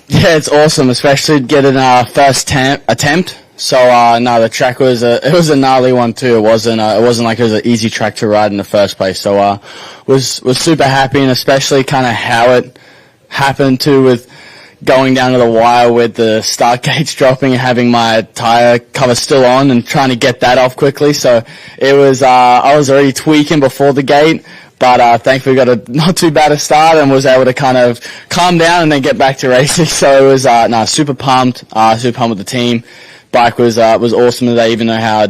Yeah, it's awesome, especially getting our first attempt. So no, the track was it was a gnarly one too. It wasn't like it was an easy track to ride in the first place. So was super happy, and especially kind of how it happened too, with going down to the wire with the start gates dropping and having my tire cover still on and trying to get that off quickly. So it was I was already tweaking before the gate. But thankfully got a not too bad a start and was able to kind of calm down and then get back to racing. So it was super pumped with the team. Bike was awesome today, even though how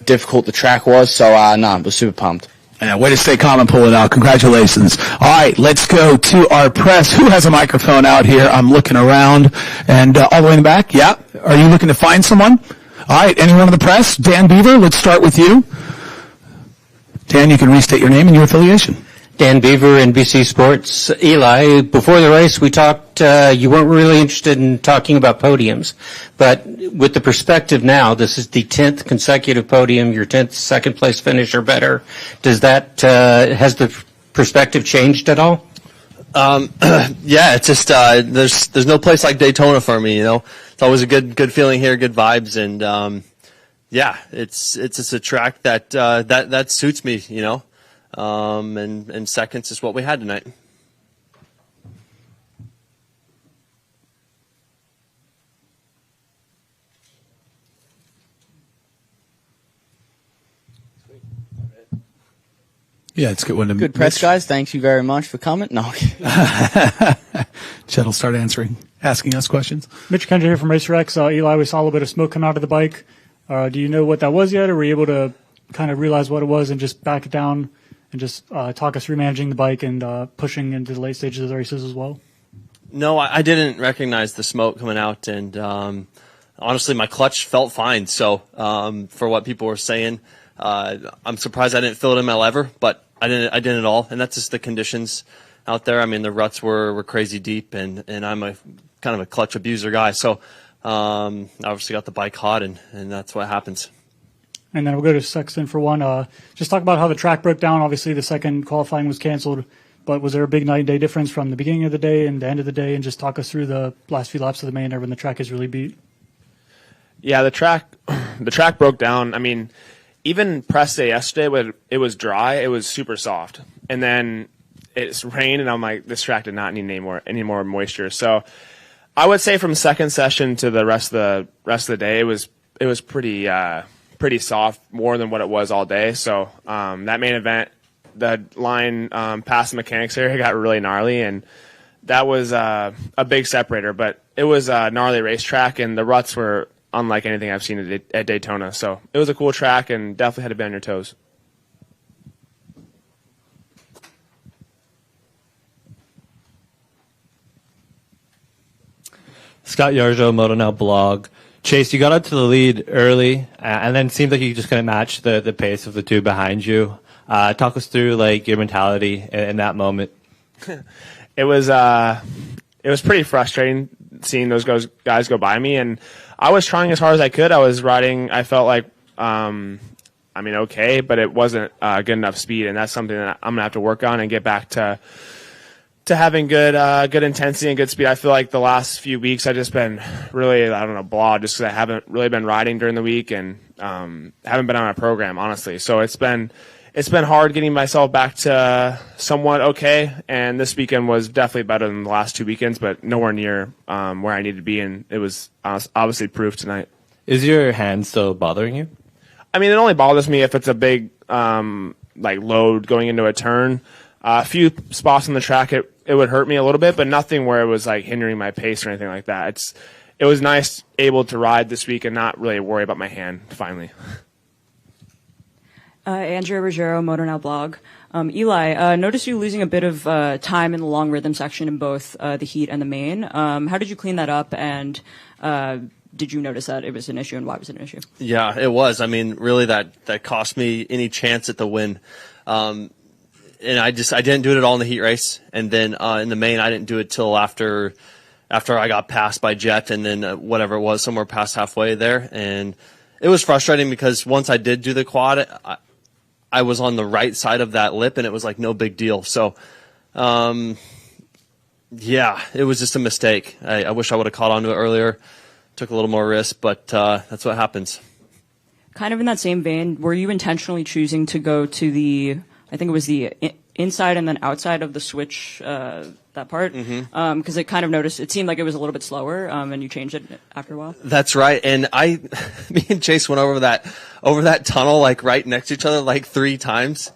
difficult the track was. So it was super pumped. Yeah, way to stay calm and pull it out. Congratulations. All right, let's go to our press. Who has a microphone out here? I'm looking around, and all the way in the back. Yeah, are you looking to find someone? All right, anyone in the press? Dan Beaver, let's start with you. Dan, you can restate your name and your affiliation. Dan Beaver, NBC Sports. Eli, before the race we talked, you weren't really interested in talking about podiums, but with the perspective now, this is the 10th consecutive podium, your 10th second place finish or better. Does that, has the perspective changed at all? Yeah, it's just, there's no place like Daytona for me, you know. It's always a good feeling here, good vibes, and, yeah, it's just a track that suits me, you know. And seconds is what we had tonight. Yeah, it's good one to Good press, guys. Thank you very much for coming. No. Chet will start asking us questions. Mitch Kendra here from RacerX. Eli, we saw a little bit of smoke come out of the bike. Do you know what that was yet, or were you able to kind of realize what it was and just back it down and just talk us through managing the bike and pushing into the late stages of the races as well? No, I didn't recognize the smoke coming out, and honestly, my clutch felt fine. So for what people were saying, I'm surprised I didn't feel it in my lever, but I didn't at all, and that's just the conditions out there. I mean, the ruts were crazy deep, and I'm a kind of a clutch abuser guy, so obviously got the bike hot, and that's what happens. And then we'll go to Sexton for one. Just talk about how the track broke down. Obviously, the second qualifying was canceled, but was there a big night and day difference from the beginning of the day and the end of the day? And just talk us through the last few laps of the main there when the track is really beat. Yeah, the track broke down. I mean, even press day yesterday, when it was dry, it was super soft, and then it's rained, and I'm like, this track did not need any more moisture. So I would say from second session to the rest of the day, it was pretty soft, more than what it was all day. So that main event, the line past the mechanics area got really gnarly, and that was a big separator. But it was a gnarly racetrack, and the ruts were unlike anything I've seen at Daytona. So it was a cool track, and definitely had to be on your toes. Scott Yarjo, Moto Now blog. Chase, you got out to the lead early, and then it seemed like you just couldn't match the pace of the two behind you. Talk us through like your mentality in that moment. It was pretty frustrating seeing those guys go by me, and I was trying as hard as I could. I was riding. I felt like, okay, but it wasn't good enough speed, and that's something that I'm gonna have to work on and get back to having good intensity and good speed. I feel like the last few weeks I've just been really, blah, just because I haven't really been riding during the week and haven't been on my program, honestly. So it's been hard getting myself back to somewhat okay, and this weekend was definitely better than the last two weekends, but nowhere near where I needed to be, and it was obviously proof tonight. Is your hand still bothering you? I mean, it only bothers me if it's a big load going into a turn. A few spots on the track, it would hurt me a little bit, but nothing where it was like hindering my pace or anything like that. It was nice able to ride this week and not really worry about my hand finally. Andrea Ruggiero, Motor Now blog. Eli, noticed you losing a bit of time in the long rhythm section in both the heat and the main. How did you clean that up, and did you notice that it was an issue, and why was it an issue? Yeah, it was. I mean, really that cost me any chance at the win. And I didn't do it at all in the heat race, and then in the main I didn't do it till after I got passed by Jet, and then whatever it was, somewhere past halfway there, and it was frustrating because once I did do the quad, I was on the right side of that lip, and it was like no big deal. So Yeah, it was just a mistake. I wish I would have caught onto it earlier, took a little more risk, but that's what happens. Kind of in that same vein, were you intentionally choosing to go to the, I think it was the inside and then outside of the switch, that part? Because it kind of it seemed like it was a little bit slower, and you changed it after a while. That's right. And me and Chase went over that tunnel, like right next to each other, like 3 times.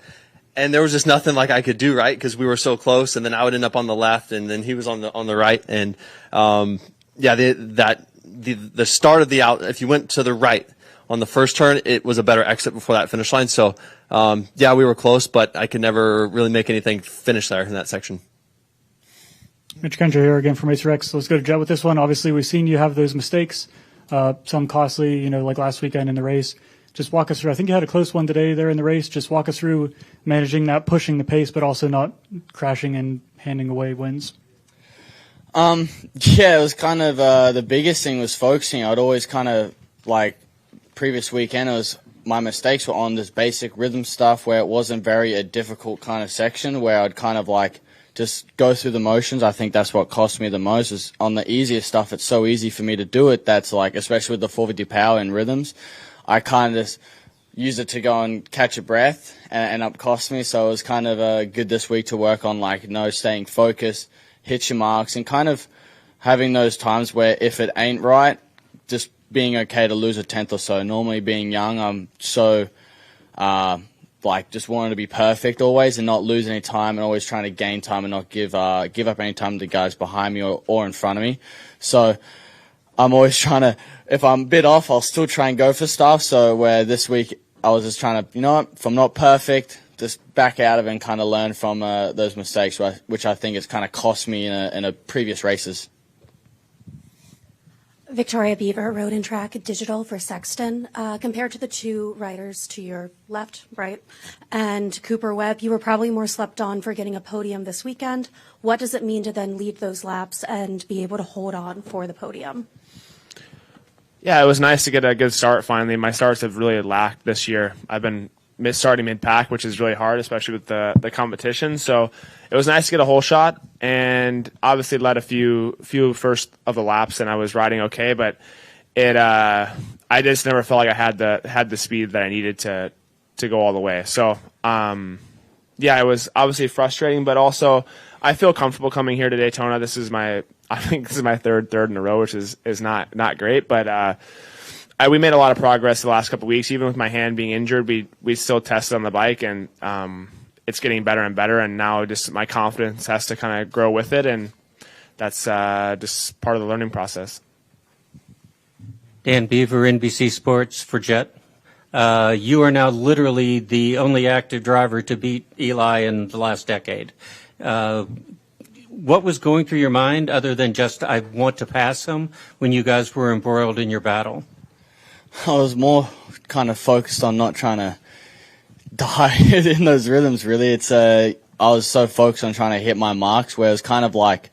And there was just nothing like I could do, right? Because we were so close, and then I would end up on the left, and then he was on the right. And the start of the out, if you went to the right on the first turn, it was a better exit before that finish line. So we were close, but I could never really make anything finish there in that section. Mitch Kendra here again from Racer X. So let's go to Jet with this one. Obviously, we've seen you have those mistakes, some costly, like last weekend in the race. Just walk us through. I think you had a close one today there in the race. Just walk us through managing that, pushing the pace, but also not crashing and handing away wins. It was kind of the biggest thing was focusing. I'd always kind of like previous weekend. It was my mistakes were on this basic rhythm stuff where it wasn't very a difficult kind of section where I'd kind of like just go through the motions. I think that's what cost me the most is on the easier stuff. It's so easy for me to do it. That's like, especially with the 450 power and rhythms. I kind of just use it to go and catch a breath and end up costing me. So it was kind of good this week to work on staying focused, hit your marks, and kind of having those times where if it ain't right, just being okay to lose a tenth or so. Normally being young, I'm so just wanting to be perfect always and not lose any time and always trying to gain time and not give up any time to the guys behind me or in front of me. So I'm always trying to, if I'm a bit off, I'll still try and go for stuff. So where this week I was just trying to, if I'm not perfect, just back out of it and kind of learn from those mistakes, which I think has kind of cost me in a previous races. Victoria Beaver, Road and Track Digital for Sexton. Compared to the 2 riders to your left, right, and Cooper Webb, you were probably more slept on for getting a podium this weekend. What does it mean to then lead those laps and be able to hold on for the podium? Yeah, it was nice to get a good start finally. My starts have really lacked this year. I've been starting mid-pack, which is really hard, especially with the competition. So it was nice to get a whole shot, and obviously led a few first of the laps, and I was riding okay. But I just never felt like I had the speed that I needed to go all the way. So it was obviously frustrating, but also I feel comfortable coming here to Daytona. I think this is my third in a row, which is not great, but we made a lot of progress the last couple of weeks. Even with my hand being injured, we still tested on the bike, and it's getting better and better. And now just my confidence has to kind of grow with it, and that's just part of the learning process. Dan Beaver, NBC Sports for Jet. You are now literally the only active driver to beat Eli in the last decade. What was going through your mind other than just I want to pass him when you guys were embroiled in your battle? I was more kind of focused on not trying to die in those rhythms, really. I was so focused on trying to hit my marks, where it was kind of like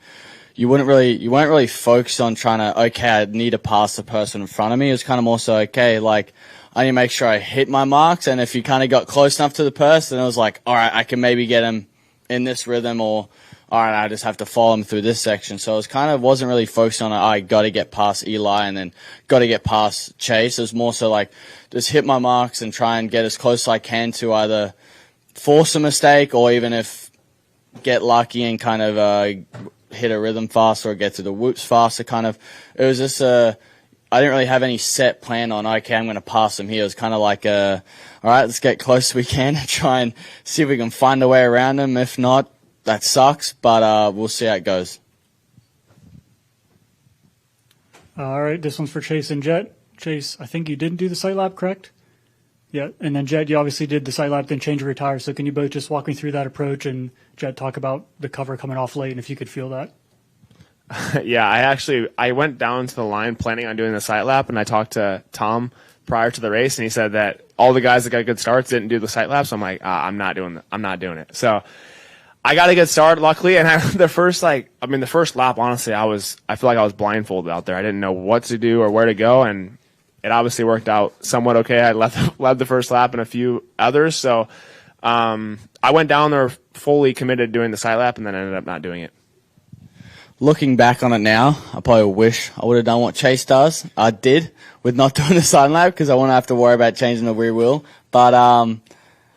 you weren't really focused on trying to, I need to pass the person in front of me. It was kind of more so, I need to make sure I hit my marks, and if you kind of got close enough to the person, it was like, all right, I can maybe get him in this rhythm, or all right, I just have to follow him through this section. So it wasn't really focused on, I got to get past Eli and then got to get past Chase. It was more so like, just hit my marks and try and get as close as I can to either force a mistake or even if get lucky and kind of hit a rhythm faster or get to the whoops faster. It was just I didn't really have any set plan on, I'm going to pass him here. It was kind of like, all right, let's get close as we can and try and see if we can find a way around him. If not, that sucks, but we'll see how it goes. All right, this one's for Chase and Jet. Chase, I think you didn't do the sight lap, correct? Yeah, and then Jet, you obviously did the sight lap, then change your tires. So can you both just walk me through that approach and, Jet, talk about the cover coming off late and if you could feel that? Yeah, I went down to the line planning on doing the sight lap, and I talked to Tom prior to the race, and he said that all the guys that got good starts didn't do the sight lap. So I'm like, I'm not doing it. So I got a good start, luckily, and the first lap, honestly, I feel like I was blindfolded out there. I didn't know what to do or where to go, and it obviously worked out somewhat okay. I led the first lap and a few others, so I went down there fully committed to doing the sight lap, and then ended up not doing it. looking back on it now, I probably wish I would have done what Chase does. I did with not doing the side lap because I wouldn't have to worry about changing the rear wheel. But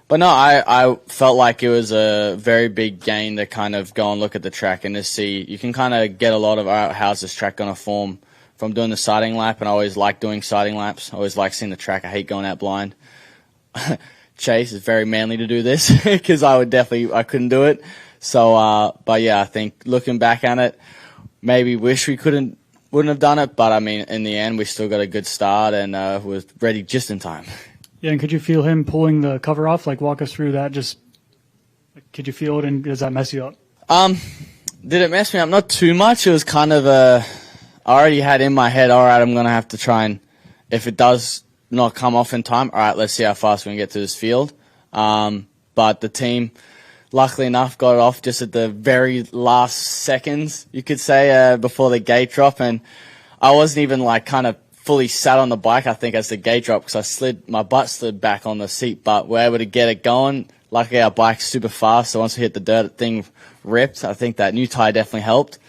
no, I felt like it was a very big gain to kind of go and look at the track and to see. You can kind of get a lot of how's this track going to form from doing the siding lap, and I always like doing siding laps. I always like seeing the track. I hate going out blind. Chase is very manly to do this because I couldn't do it. So, but yeah, I think looking back at it, maybe wish we wouldn't have done it. But I mean, in the end, we still got a good start and was ready just in time. Yeah, and could you feel him pulling the cover off? Like, walk us through that. Just could you feel it, and does that mess you up? Did it mess me up? Not too much. It was kind of I already had in my head, all right, I'm going to have to try and, if it does not come off in time, all right, let's see how fast we can get to this field. But the team, luckily enough, got it off just at the very last seconds, you could say, before the gate drop. And I wasn't even like kind of fully sat on the bike, I think, as the gate dropped because my butt slid back on the seat, but we're able to get it going. Luckily, our bike's super fast, so once we hit the dirt, the thing ripped. I think that new tire definitely helped.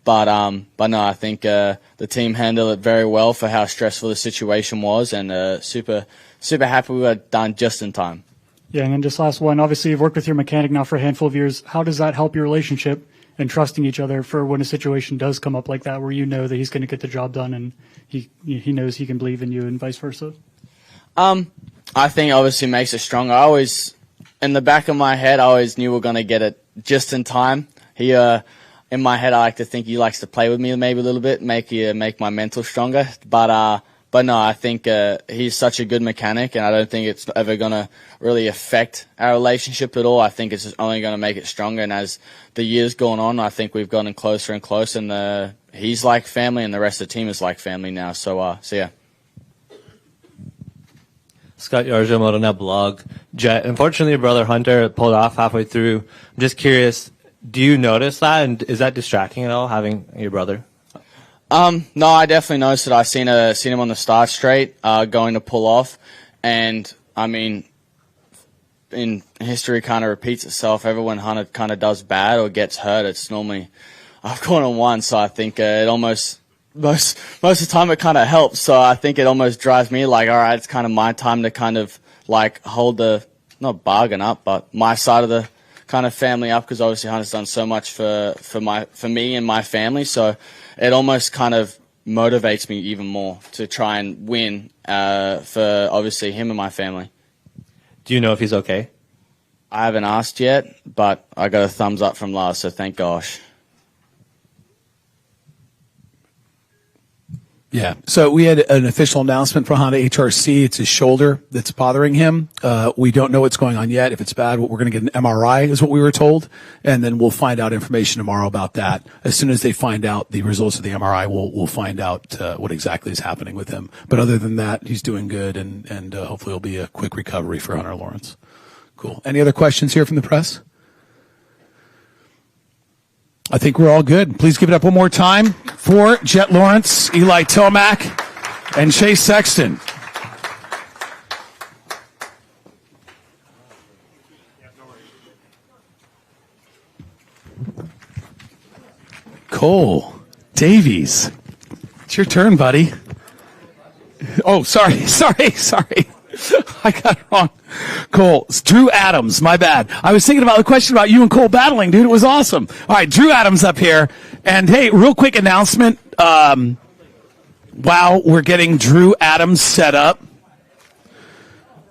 But no, I think the team handled it very well for how stressful the situation was, and super happy we were done just in time. Yeah, and then just last one. Obviously, you've worked with your mechanic now for a handful of years. How does that help your relationship and trusting each other for when a situation does come up like that, where you know that he's going to get the job done and he knows he can believe in you, and vice versa? I think obviously makes it stronger. In the back of my head, I always knew we were going to get it just in time. In my head, I like to think he likes to play with me maybe a little bit, make my mental stronger. But no, I think he's such a good mechanic, and I don't think it's ever going to really affect our relationship at all. I think it's just only going to make it stronger. And as the years gone on, I think we've gotten closer and closer, and he's like family, and the rest of the team is like family now. So yeah. Scott Yarjo, MotoNet blog. Jet, unfortunately, your brother Hunter pulled off halfway through. I'm just curious, do you notice that, and is that distracting at all, having your brother? No, I definitely noticed it. I seen him on the start straight, going to pull off, and I mean, in history, kind of repeats itself. Everyone Hunter kind of does bad or gets hurt, it's normally I've gone on one. So I think it almost most of the time it kind of helps. So I think it almost drives me like, all right, it's kind of my time to kind of like hold the not bargain up, but my side of the kind of family up, because obviously Hunter's done so much for me and my family. So it almost kind of motivates me even more to try and win for obviously him and my family. Do you know if he's okay? I haven't asked yet, but I got a thumbs up from Lars, so thank gosh. Yeah. So we had an official announcement for Honda HRC. It's his shoulder that's bothering him. We don't know what's going on yet. If it's bad, we're going to get an MRI is what we were told. And then we'll find out information tomorrow about that. As soon as they find out the results of the MRI, we'll find out what exactly is happening with him. But other than that, he's doing good, and hopefully it'll be a quick recovery for Hunter Lawrence. Cool. Any other questions here from the press? I think we're all good. Please give it up one more time for Jet Lawrence, Eli Tomac, and Chase Sexton. Cole Davies. It's your turn, buddy. Oh, sorry. I got it wrong. Cole, it's Drew Adams, my bad. I was thinking about the question about you and Cole battling, dude. It was awesome. All right, Drew Adams up here. And hey, real quick announcement. While we're getting Drew Adams set up,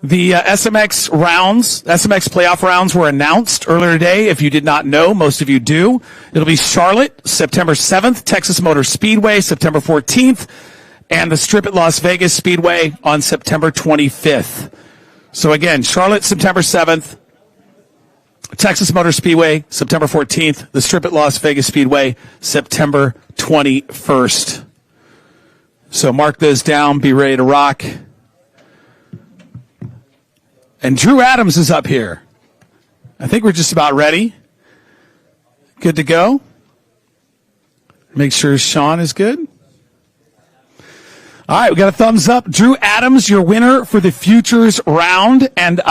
the SMX playoff rounds were announced earlier today. If you did not know, most of you do. It'll be Charlotte, September 7th, Texas Motor Speedway, September 14th, and the Strip at Las Vegas Speedway on September 25th. So again, Charlotte, September 7th, Texas Motor Speedway, September 14th, the Strip at Las Vegas Speedway, September 21st. So mark those down, be ready to rock. And Drew Adams is up here. I think we're just about ready. Good to go. Make sure Sean is good. All right, we got a thumbs up. Drew Adams, your winner for the Futures round. And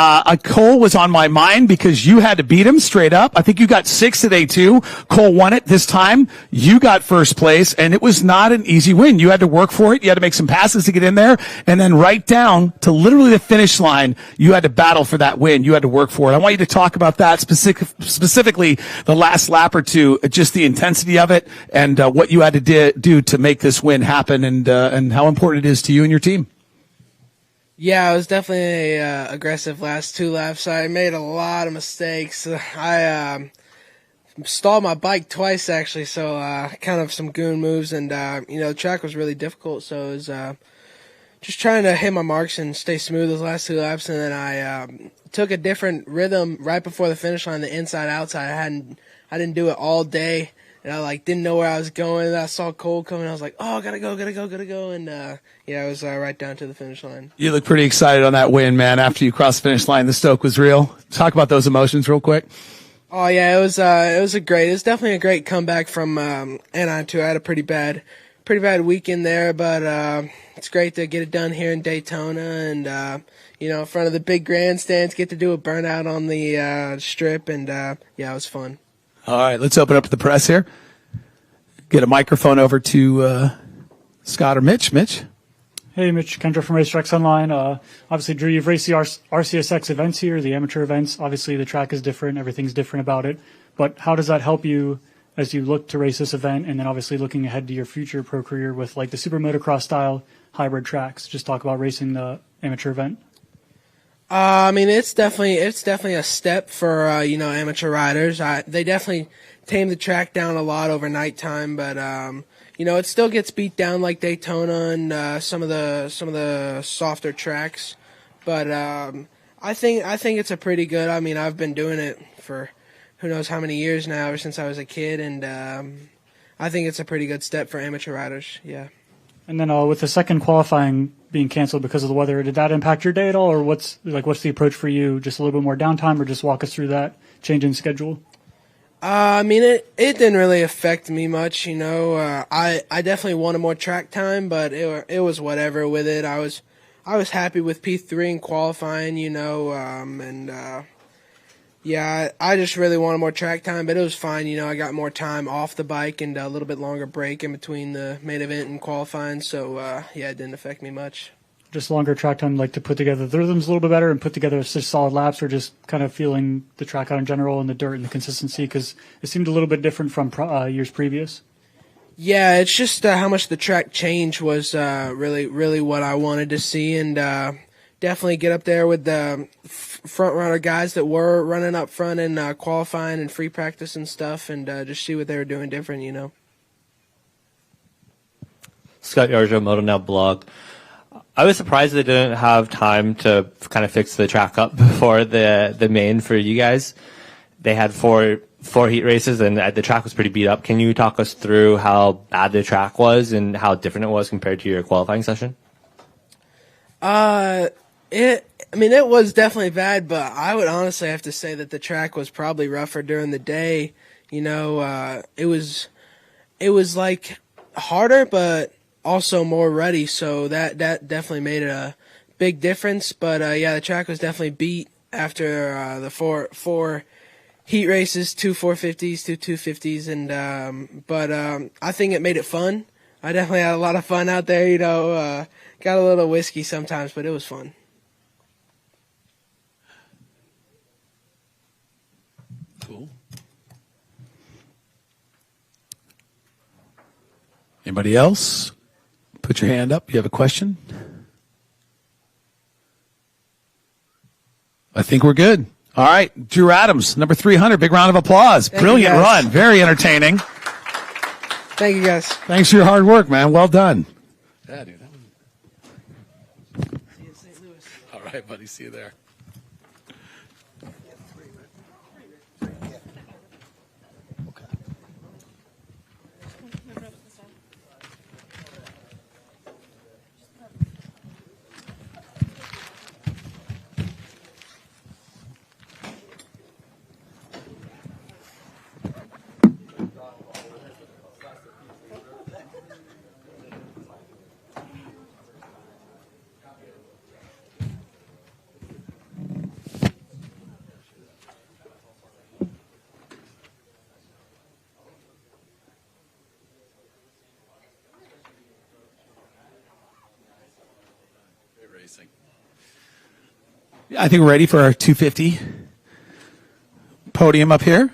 Cole was on my mind because you had to beat him straight up. I think you got 6 today, too. Cole won it this time. You got first place, and it was not an easy win. You had to work for it. You had to make some passes to get in there. And then right down to literally the finish line, you had to battle for that win. You had to work for it. I want you to talk about that, specifically the last lap or two, just the intensity of it and what you had to do to make this win happen and how important it is to you and your team. Yeah, it was definitely a aggressive last 2 laps. I made a lot of mistakes. I stalled my bike twice actually, so kind of some goon moves, and the track was really difficult, so it was just trying to hit my marks and stay smooth those last 2 laps, and then I took a different rhythm right before the finish line, the inside outside. I didn't do it all day. And I didn't know where I was going. And I saw Cole coming. I was like, "Oh, gotta go!" And I was right down to the finish line. You look pretty excited on that win, man. After you crossed the finish line, the stoke was real. Talk about those emotions real quick. Oh yeah, it was definitely a great comeback from Anaheim too. I had a pretty bad weekend there, but it's great to get it done here in Daytona and in front of the big grandstands, get to do a burnout on the strip, and it was fun. All right, let's open up to the press here. Get a microphone over to Scott or Mitch. Mitch? Hey, Mitch Kendra from Racetracks Online. Obviously, Drew, you've raced the RCSX events here, the amateur events. Obviously, the track is different. Everything's different about it. But how does that help you as you look to race this event and then obviously looking ahead to your future pro career with the super motocross style hybrid tracks? Just talk about racing the amateur event. It's definitely a step for amateur riders. They definitely tame the track down a lot over nighttime, but it still gets beat down like Daytona and some of the softer tracks. But I think it's a pretty good. I've been doing it for who knows how many years now, ever since I was a kid, and I think it's a pretty good step for amateur riders. Yeah. And then with the second qualifying being canceled because of the weather, did that impact your day at all, or what's the approach for you? Just a little bit more downtime, or just walk us through that change in schedule? It didn't really affect me much. I definitely wanted more track time, but it was whatever with it. I was happy with P3 in qualifying, I just really wanted more track time, but it was fine. I got more time off the bike and a little bit longer break in between the main event and qualifying, so it didn't affect me much. Just longer track time, to put together the rhythms a little bit better and put together just solid laps, or just kind of feeling the track out in general and the dirt and the consistency, because it seemed a little bit different from years previous. Yeah, it's just how much the track change was really what I wanted to see, and definitely get up there with the front runner guys that were running up front in qualifying and free practice and stuff, and just see what they were doing different, Scott Yarjo, Moto Now blog. I was surprised they didn't have time to kind of fix the track up before the main for you guys. They had four heat races, and the track was pretty beat up. Can you talk us through how bad the track was and how different it was compared to your qualifying session? It was definitely bad, but I would honestly have to say that the track was probably rougher during the day. It was harder, but also more ruddy, so that definitely made a big difference. But the track was definitely beat after the four heat races, 2 450s, 2 250s, and but I think it made it fun. I definitely had a lot of fun out there. Got a little whiskey sometimes, but it was fun. Cool. Anybody else? Put your hand up. You have a question? I think we're good. All right. Drew Adams, number 300. Big round of applause. Brilliant run. Very entertaining. Thank you, guys. Thanks for your hard work, man. Well done. Yeah, dude. See you in St. Louis. All right, buddy. See you there. I think we're ready for our 250 podium up here.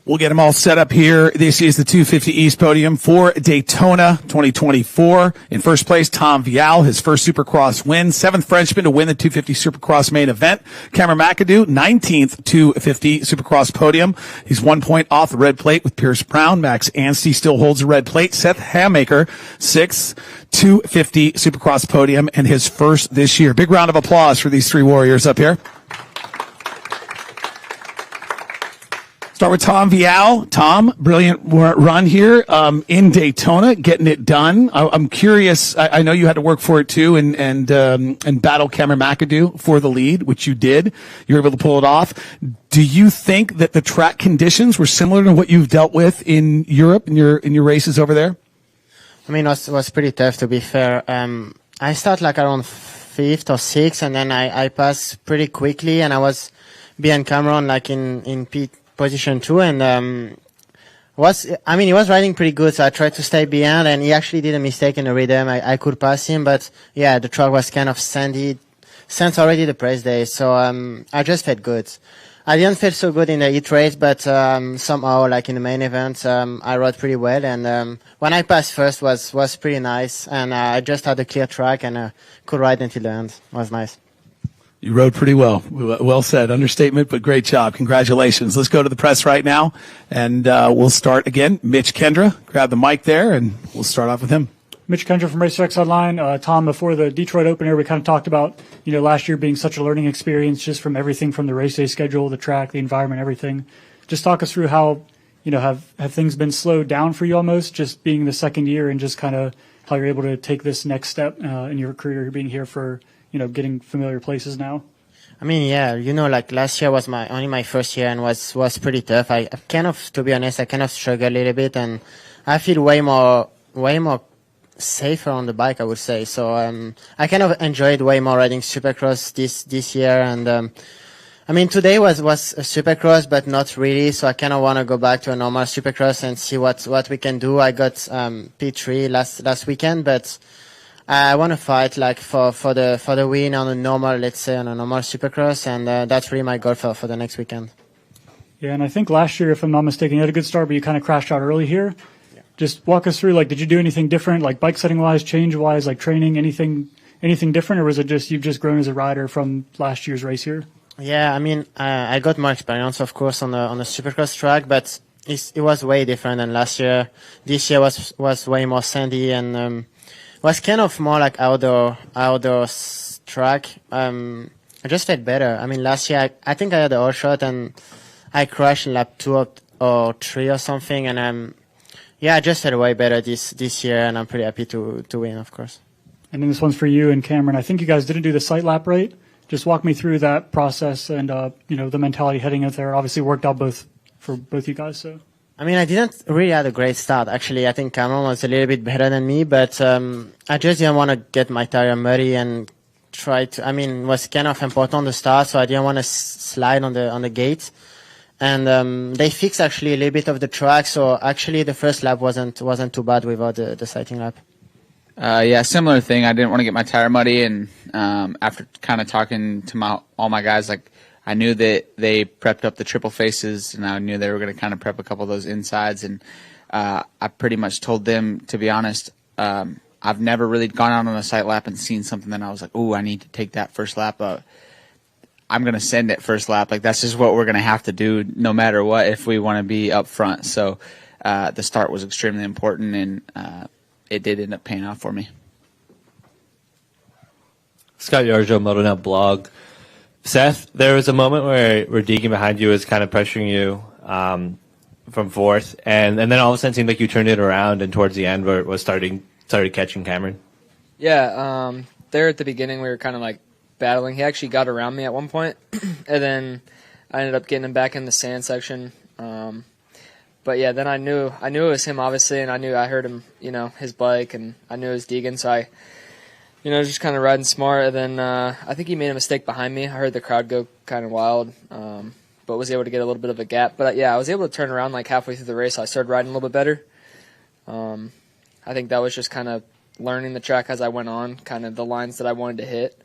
We'll get them all set up here. This is the 250 East podium for Daytona 2024. In first place, Tom Vial, his first Supercross win. 7th Frenchman to win the 250 Supercross main event. Cameron McAdoo, 19th 250 Supercross podium. He's 1 point off the red plate with Pierce Brown. Max Anstey still holds the red plate. Seth Hammaker, 6th 250 Supercross podium and his first this year. Big round of applause for these three warriors up here. Start with Tom Vial. Tom, brilliant run here in Daytona, getting it done. I'm curious. I know you had to work for it too, and battle Cameron McAdoo for the lead, which you did. You were able to pull it off. Do you think that the track conditions were similar to what you've dealt with in Europe in your races over there? I mean, it was pretty tough, to be fair. I started like around 5th or 6th, and then I passed pretty quickly, and I was behind Cameron like in position 2, and he was riding pretty good, so I tried to stay behind, and he actually did a mistake in the rhythm. I could pass him, but yeah, the track was kind of sandy since already the press day, so I just felt good. I didn't feel so good in the heat race, but somehow, like in the main event, I rode pretty well, and when I passed first was pretty nice, and I just had a clear track and could ride until the end. It was nice. You rode pretty well. Well said. Understatement, but great job. Congratulations. Let's go to the press right now, and we'll start again. Mitch Kendra, grab the mic there, and we'll start off with him. Mitch Kendra from RacerX Online. Tom, before the Detroit opener, we kind of talked about, last year being such a learning experience just from everything from the race day schedule, the track, the environment, everything. Just talk us through how, have things been slowed down for you almost, just being the second year, and just kind of how you're able to take this next step in your career, being here for getting familiar places now? I mean, yeah, like last year was only my first year, and was pretty tough. I kind of, to be honest, I kind of struggled a little bit, and I feel way more safer on the bike, I would say. So I kind of enjoyed way more riding Supercross this year, and I mean, today was a Supercross, but not really. So I kind of want to go back to a normal Supercross and see what we can do. I got P3 last weekend, but I want to fight like for the win on a normal, let's say on a normal Supercross, and that's really my goal for the next weekend. Yeah, and I think last year, if I'm not mistaken, you had a good start, but you kind of crashed out early here. Yeah. Just walk us through, like, did you do anything different, like bike setting wise, change wise, like training, anything different, or was it just you've just grown as a rider from last year's race here? Yeah, I mean, I got more experience, of course, on the Supercross track, but it was way different than last year. This year was way more sandy, and was kind of more like outdoor track. I just felt better. I mean, last year I think I had a all shot and I crashed in lap 2 or 3 or something, and I just felt way better this year, and I'm pretty happy to win, of course. And then this one's for you and Cameron. I think you guys didn't do the sight lap rate. Just walk me through that process and the mentality heading out there. Obviously worked out for both you guys. So. I mean, I didn't really have a great start. Actually, I think Cameron was a little bit better than me, but I just didn't want to get my tire muddy and it was kind of important on the start, so I didn't want to slide on the gate. And they fixed actually a little bit of the track, so actually the first lap wasn't too bad without the sighting lap. Similar thing. I didn't want to get my tire muddy, and after kind of talking to all my guys, like, I knew that they prepped up the triple faces, and I knew they were going to kind of prep a couple of those insides. And I pretty much told them, to be honest, I've never really gone out on a sight lap and seen something that I was like, "Ooh, I need to take that first lap." I'm going to send it first lap. Like, that's just what we're going to have to do no matter what if we want to be up front. So the start was extremely important, and it did end up paying off for me. Scott Yarjo, MotoNet blog. Seth, there was a moment where Deegan behind you was kind of pressuring you from fourth, and then all of a sudden it seemed like you turned it around, and towards the end where it was started catching Cameron. Yeah, there at the beginning we were kind of like battling. He actually got around me at one point, and then I ended up getting him back in the sand section. But yeah, then I knew it was him, obviously, and I heard him, his bike, and I knew it was Deegan, so I just kind of riding smart. And then I think he made a mistake behind me. I heard the crowd go kind of wild. but was able to get a little bit of a gap. But yeah, I was able to turn around like halfway through the race. I started riding a little bit better. I think that was just kind of learning the track as I went on, kind of the lines that I wanted to hit.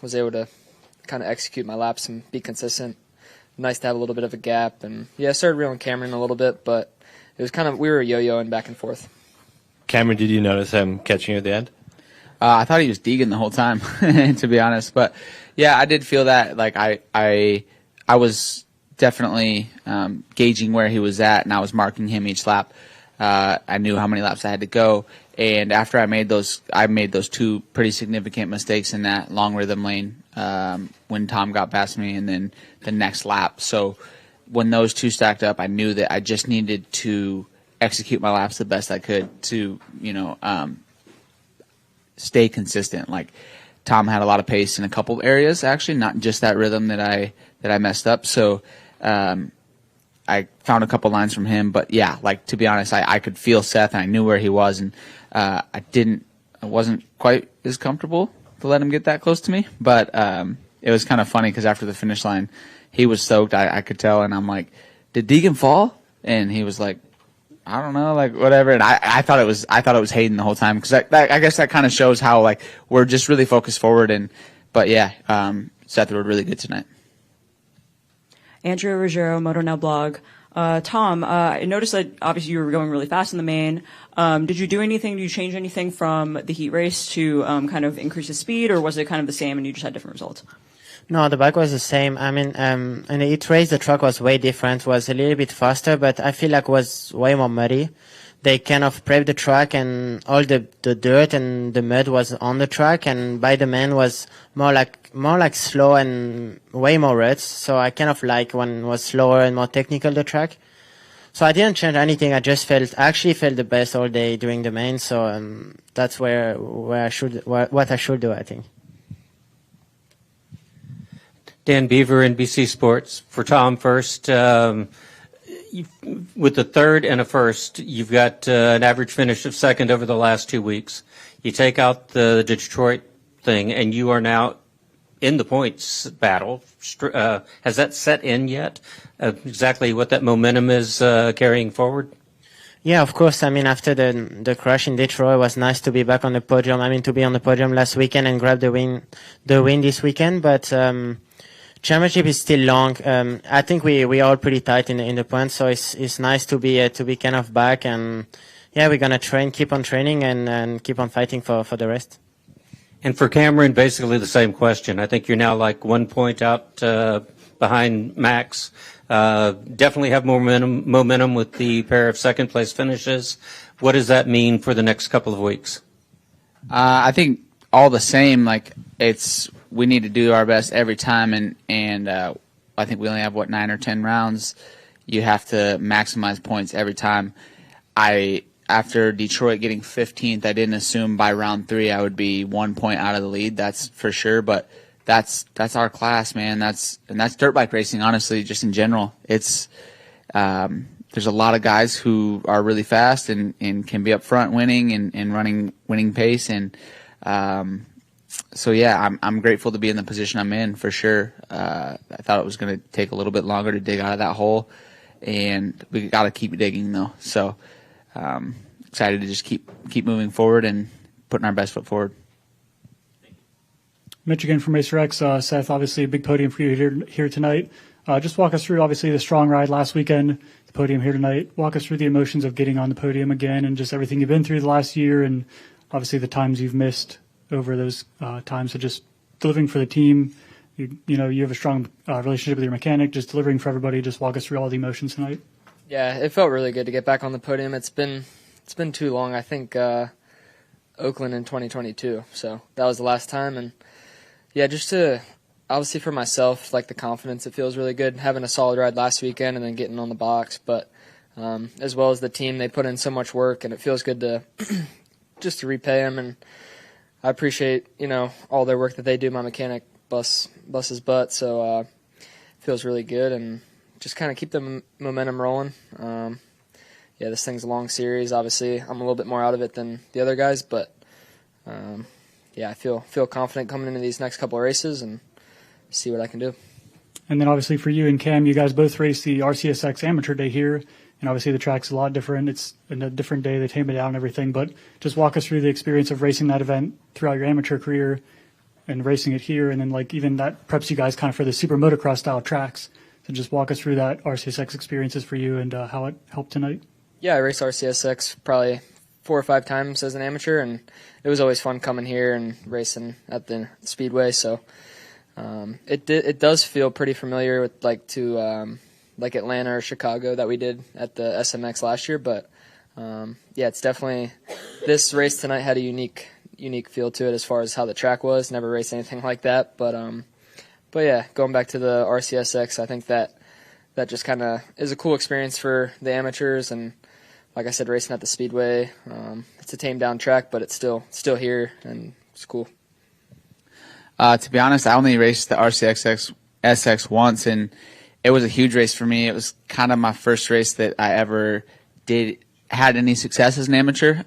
Was able to kind of execute my laps and be consistent. Nice to have a little bit of a gap. And yeah, I started reeling Cameron a little bit, but it was kind of, we were yo-yoing back and forth. Cameron, did you notice him catching you at the end? I thought he was Deegan the whole time, to be honest. But yeah, I did feel that. Like I was definitely gauging where he was at, and I was marking him each lap. I knew how many laps I had to go, and after I made those two pretty significant mistakes in that long rhythm lane when Tom got past me, and then the next lap. So when those two stacked up, I knew that I just needed to execute my laps the best I could to stay consistent. Like Tom had a lot of pace in a couple areas, actually, not just that rhythm that I messed up. So I found a couple lines from him, but yeah, like to be honest, I could feel Seth and I knew where he was, and I wasn't quite as comfortable to let him get that close to me. But it was kind of funny because after the finish line, he was stoked. I could tell, and I'm like, "Did Deegan fall?" And he was like, "I don't know, like whatever." And I thought it was Hayden the whole time, because I guess that kind of shows how like we're just really focused forward. But yeah, Seth rode really good tonight. Andrea Ruggiero, Moto Now blog. Tom, I noticed that obviously you were going really fast in the main. Did you do anything? Did you change anything from the heat race to kind of increase the speed, or was it kind of the same and you just had different results? No, the bike was the same. I mean, in the heat race, the track was way different, was a little bit faster, but I feel like it was way more muddy. They kind of prepped the track, and all the dirt and the mud was on the track, and by the main was more like slow and way more ruts. So I kind of like when it was slower and more technical, the track. So I didn't change anything. I actually felt the best all day during the main. So that's what I should do, I think. Dan Beaver, NBC Sports. For Tom first, with the third and a first, you've got an average finish of second over the last 2 weeks. You take out the Detroit thing, and you are now in the points battle. Has that set in yet? Exactly what that momentum is carrying forward? Yeah, of course. I mean, after the crash in Detroit, it was nice to be back on the podium. I mean, to be on the podium last weekend and grab the win this weekend. But championship is still long. I think we are all pretty tight in the points, so it's nice to be kind of back. And yeah, we're gonna keep on training and keep on fighting for the rest. And for Cameron, basically the same question. I think you're now like 1 point out behind Max. Definitely have more momentum with the pair of second place finishes. What does that mean for the next couple of weeks? I think all the same. Like we need to do our best every time, and I think we only have 9 or 10 rounds. You have to maximize points every time. After Detroit getting 15th, I didn't assume by round 3 I would be 1 point out of the lead. That's for sure. But that's our class, man. That's dirt bike racing. Honestly, just in general, it's there's a lot of guys who are really fast and can be up front winning and winning pace. And so yeah, I'm grateful to be in the position I'm in for sure. I thought it was going to take a little bit longer to dig out of that hole, and we got to keep digging though. So. Excited to just keep moving forward and putting our best foot forward. Mitch again from Racer X. Seth, obviously a big podium for you here tonight. Just walk us through, obviously, the strong ride last weekend, the podium here tonight. Walk us through the emotions of getting on the podium again and just everything you've been through the last year, and obviously the times you've missed over those times. So just delivering for the team. You have a strong relationship with your mechanic, just delivering for everybody. Just walk us through all the emotions tonight. Yeah, it felt really good to get back on the podium. It's been too long. I think Oakland in 2022. So that was the last time. And yeah, just to obviously for myself, like the confidence, it feels really good having a solid ride last weekend and then getting on the box. But as well as the team, they put in so much work, and it feels good to just to repay them. And I appreciate all their work that they do. My mechanic busts his butt, so it feels really good. And just kind of keep the momentum rolling. Yeah, this thing's a long series. Obviously, I'm a little bit more out of it than the other guys, but yeah, I feel confident coming into these next couple of races and see what I can do. And then obviously for you and Cam, you guys both raced the RCSX Amateur Day here. And obviously the track's a lot different. It's in a different day. They tame it down and everything. But just walk us through the experience of racing that event throughout your amateur career and racing it here. And then like even that preps you guys kind of for the super motocross style tracks. So just walk us through that RCSX experiences for you and how it helped tonight. Yeah, I raced RCSX probably 4 or 5 times as an amateur, and it was always fun coming here and racing at the Speedway. So it does feel pretty familiar with like Atlanta or Chicago that we did at the SMX last year. But yeah, it's definitely, this race tonight had a unique feel to it as far as how the track was. Never raced anything like that, but yeah, going back to the RCSX, I think that just kind of is a cool experience for the amateurs. And like I said, racing at the Speedway, it's a tamed down track, but it's still here, and it's cool. To be honest, I only raced the RCSX once, and it was a huge race for me. It was kind of my first race that I ever had any success as an amateur.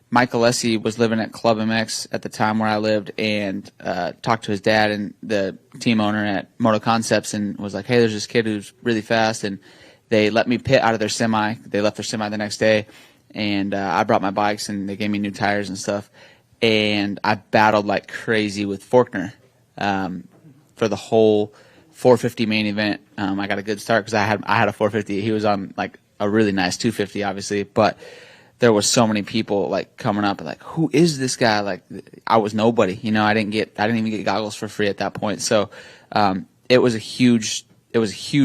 Mike Alessi was living at Club MX at the time where I lived, and talked to his dad and the team owner at Moto Concepts, and was like, hey, there's this kid who's really fast, and they let me pit out of their semi. They left their semi the next day, and I brought my bikes, and they gave me new tires and stuff, and I battled like crazy with Faulkner for the whole 450 main event. I got a good start because I had a 450. He was on like a really nice 250, obviously, but there was so many people like coming up and like, who is this guy? Like, I was nobody, you know. I didn't even get goggles for free at that point. So it was a huge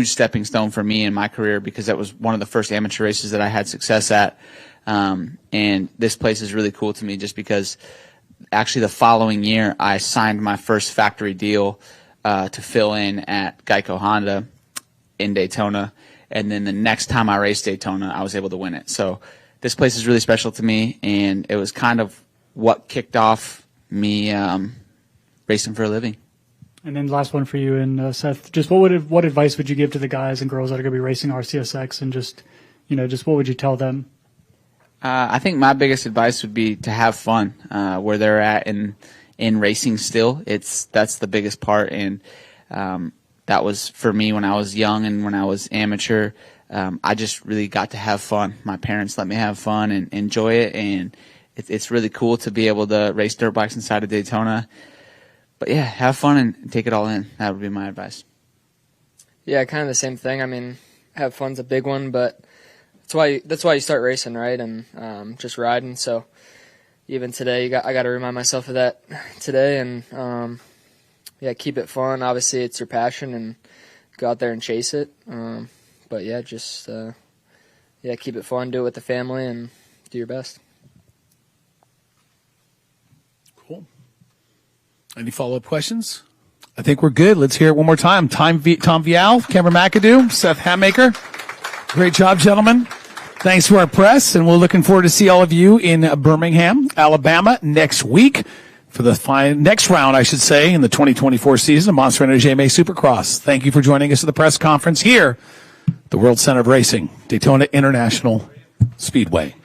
stepping stone for me in my career, because that was one of the first amateur races that I had success at. And this place is really cool to me just because actually the following year I signed my first factory deal to fill in at Geico Honda in Daytona. And then the next time I raced Daytona, I was able to win it. So this place is really special to me, and it was kind of what kicked off me racing for a living. And then last one for you and Seth, just what advice would you give to the guys and girls that are going to be racing RCSX, and just what would you tell them? I think my biggest advice would be to have fun where they're at in racing still. That's the biggest part, and that was for me when I was young and when I was amateur. I just really got to have fun. My parents let me have fun and enjoy it, and it's really cool to be able to race dirt bikes inside of Daytona. But yeah, have fun and take it all in. That would be my advice. Yeah, kind of the same thing. I mean, have fun's a big one, but that's why you start racing, right? And just riding. So even today, I got to remind myself of that today, and yeah, keep it fun. Obviously, it's your passion, and go out there and chase it. But yeah, just keep it fun, do it with the family, and do your best. Cool. Any follow-up questions? I think we're good. Let's hear it one more time. Tom Vial, Cameron McAdoo, Seth Hammaker. Great job, gentlemen. Thanks to our press, and we're looking forward to see all of you in Birmingham, Alabama next week for the next round, I should say, in the 2024 season of Monster Energy AMA Supercross. Thank you for joining us at the press conference here, the World Center of Racing, Daytona International Speedway.